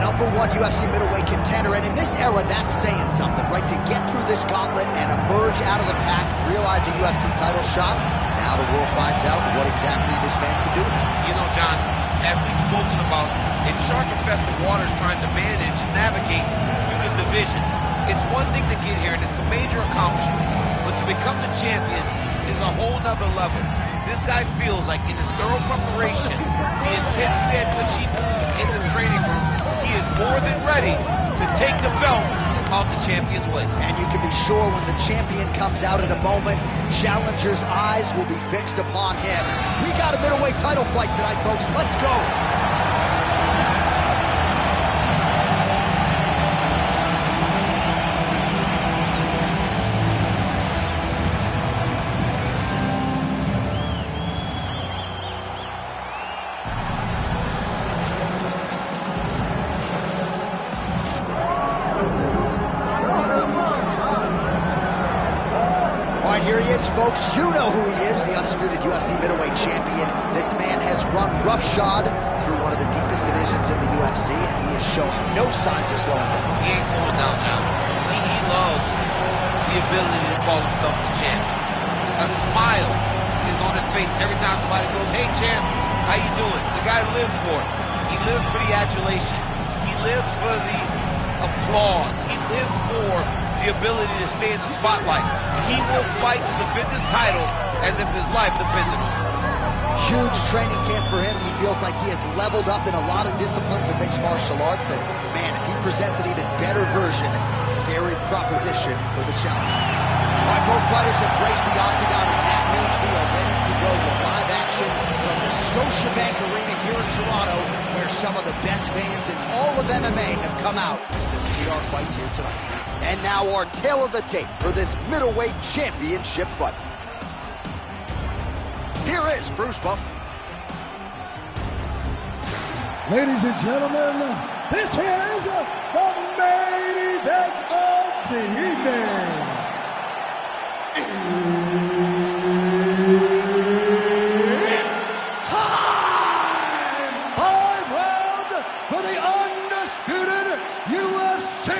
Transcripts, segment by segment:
#1 UFC middleweight contender, and in this era, that's saying something, right? To get through this gauntlet and emerge out of the pack, realize a UFC title shot, now the world finds out what exactly this man can do with it. You know, John, as we've spoken about, in shark-infested waters trying to navigate through this division, it's one thing to get here, and it's a major accomplishment, but to become the champion is a whole nother level. This guy feels like in his thorough preparation, the intensity at which he moves in the training room, he is more than ready to take the belt off the champion's waist. And you can be sure when the champion comes out in a moment, challengers' eyes will be fixed upon him. We got a middleweight title fight tonight, folks. Let's go. Here he is, folks. You know who he is, the undisputed UFC middleweight champion. This man has run roughshod through one of the deepest divisions in the UFC, and he is showing no signs of slowing down. He ain't slowing down now. He loves the ability to call himself the champ. A smile is on his face every time somebody goes, "Hey, champ, how you doing?" The guy lives for it. He lives for the adulation. He lives for the applause. He lives for the ability to stay in the spotlight. He will fight to defend his title as if his life depended on it. Huge training camp for him. He feels like he has leveled up in a lot of disciplines in mixed martial arts, and man, if he presents an even better version, scary proposition for the challenger. All right, both fighters have graced the octagon, and that means we are ready to go with live action from the Scotiabank Arena here in Toronto, where some of the best fans in all of MMA have come out to see our fights here tonight. And now our tale of the tape for this middleweight championship fight. Here is Bruce Buff. Ladies and gentlemen, this is the main event of the evening. It's time! 5 rounds for the undisputed UFC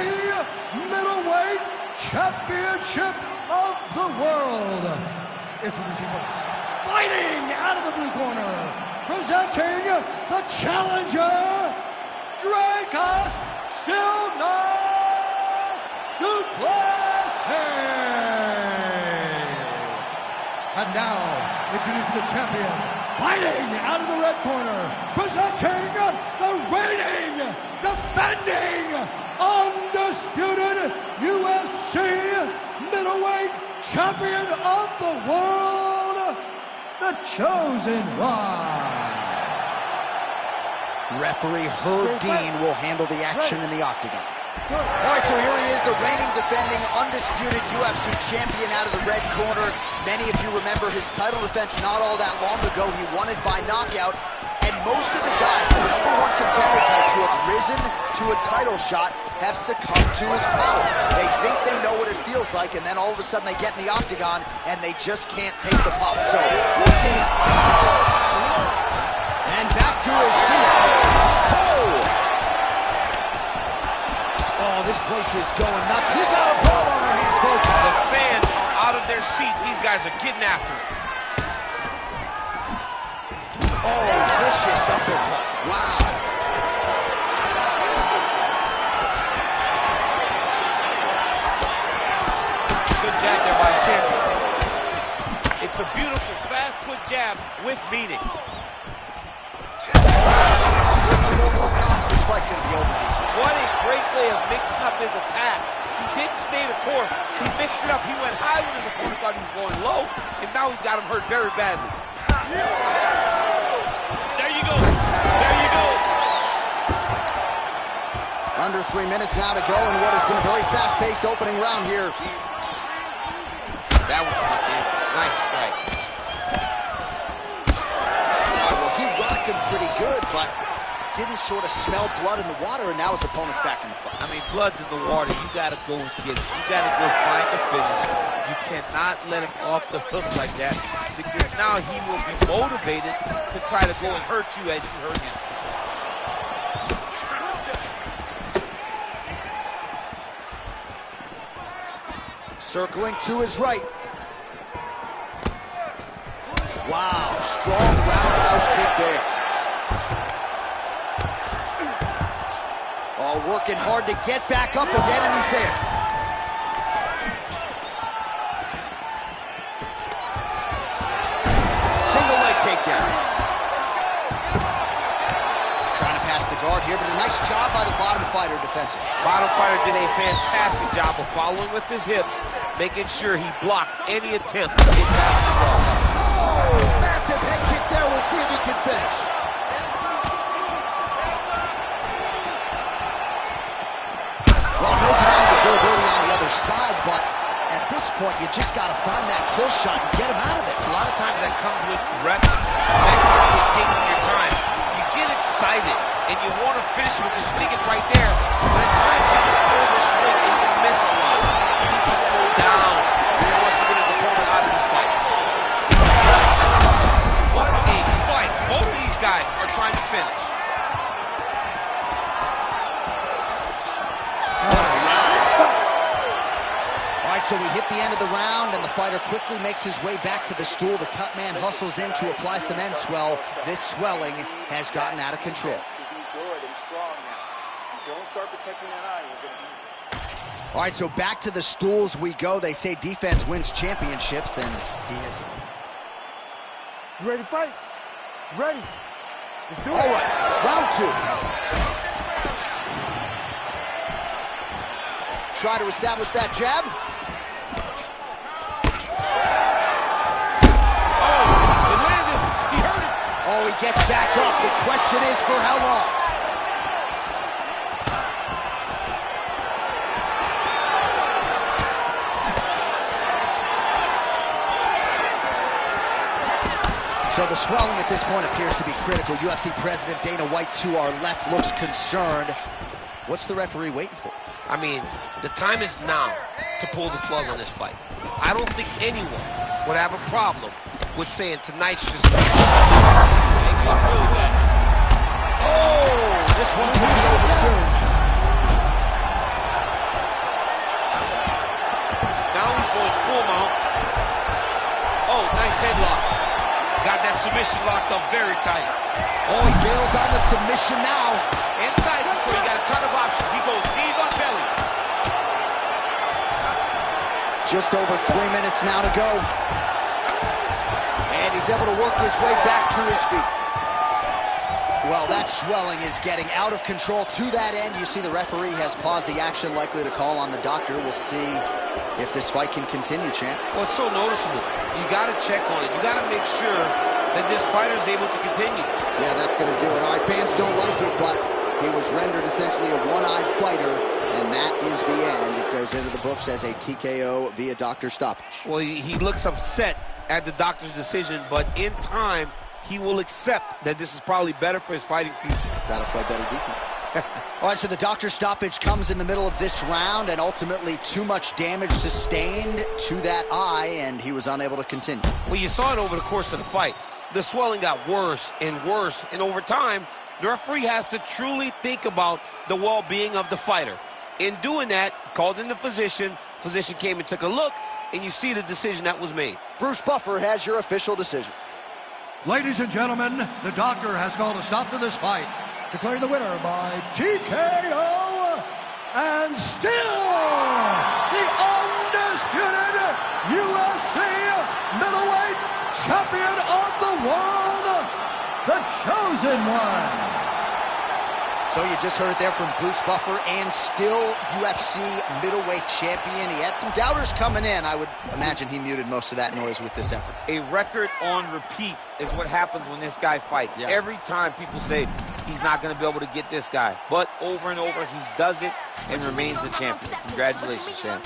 middleweight championship of the world. Introducing first, fighting out of the blue corner, presenting the challenger, Dracus Stillno Duplessis. And now, introducing the champion, fighting out of the red corner, presenting the reigning, defending, undisputed UFC middleweight champion of the world, the Chosen One. Referee Herb Dean will handle the action in the octagon. All right, so here he is, the reigning, defending, undisputed UFC champion out of the red corner. Many of you remember his title defense not all that long ago. He won it by knockout. And most of the guys, the #1 contender types who have risen to a title shot, have succumbed to his power. They think they know what it feels like, and then all of a sudden they get in the octagon, and they just can't take the pop. So, we'll see. And back to his feet. Oh, this place is going nuts. We got a brawl on our hands, folks. The fans are out of their seats. These guys are getting after it. Oh, vicious uppercut. Wow. Good jab there by the champion. It's a beautiful, fast-put jab with meaning. This fight's going to be over, DC. What a great way of mixing up his attack. He didn't stay the course. He mixed it up. He went high when his opponent thought he was going low, and now he's got him hurt very badly. There you go. There you go. Under 3 minutes now to go in what has been a very fast-paced opening round here. That was snuck in. Nice strike. Well, he rocked him pretty good, but didn't sort of smell blood in the water, and now his opponent's back in the fight. I mean, blood's in the water. You got to go and get it. You got to go find the finish. You cannot let him off the hook like that, because now he will be motivated to try to go and hurt you as you hurt him. Circling to his right. Wow, strong roundhouse kick there. Oh, working hard to get back up again, and he's there. Single leg takedown. Trying to pass the guard here, but a nice job by the bottom fighter defensively. Bottom fighter did a fantastic job of following with his hips, making sure he blocked any attempt to get past the guard. Oh, massive head kick there. We'll see if he can finish. Well, no denying the durability on the other side, but at this point, you just got to find that kill shot and get him out of there. A lot of times that comes with reps, activity, and taking your time. You get excited, and you want to finish it because you think it's right there, but at times you just overswing and you miss a lot. He needs to slow down when he wants to get his opponent out of this fight. What a fight. Both of these guys are trying to finish. So we hit the end of the round, and the fighter quickly makes his way back to the stool. The cut man hustles in to apply some end swell. This swelling has gotten out of control. To be good and strong now. If you don't start protecting that eye, we're going to be... All right, so back to the stools we go. They say defense wins championships, and he has... You ready to fight? Ready. Let's do it. All right, round two. Try to establish that jab. Oh, he gets back up. The question is for how long? So the swelling at this point appears to be critical. UFC President Dana White to our left looks concerned. What's the referee waiting for? I mean, the time is now to pull the plug on this fight. I don't think anyone would have a problem with saying tonight's just... Oh, this one could be over soon. Now he's going full mount. Oh, nice headlock. Got that submission locked up very tight. Oh, he bails on the submission now. Inside before he got a ton of options. He goes knees on belly. Just over 3 minutes now to go. And he's able to work his way back to his feet. Well, that swelling is getting out of control. To that end, you see the referee has paused the action, likely to call on the doctor. We'll see if this fight can continue, champ. Well, it's so noticeable. You got to check on it. You got to make sure that this fighter is able to continue. Yeah, that's going to do it. All right, fans don't like it, but he was rendered essentially a one-eyed fighter, and that is the end. It goes into the books as a TKO via doctor stoppage. Well, he looks upset at the doctor's decision, but in time, he will accept that this is probably better for his fighting future. Got to play better defense. All right, so the doctor stoppage comes in the middle of this round, and ultimately too much damage sustained to that eye, and he was unable to continue. Well, you saw it over the course of the fight. The swelling got worse and worse, and over time, the referee has to truly think about the well-being of the fighter. In doing that, called in the physician came and took a look, and you see the decision that was made. Bruce Buffer has your official decision. Ladies and gentlemen, the doctor has called a stop to this fight, declaring the winner by TKO, and still the undisputed UFC middleweight champion of the world, the Chosen One. So you just heard it there from Bruce Buffer, and still UFC middleweight champion. He had some doubters coming in. I would imagine he muted most of that noise with this effort. A record on repeat is what happens when this guy fights. Yeah. Every time people say he's not going to be able to get this guy, but over and over he does it and remains the champion. Congratulations, champ.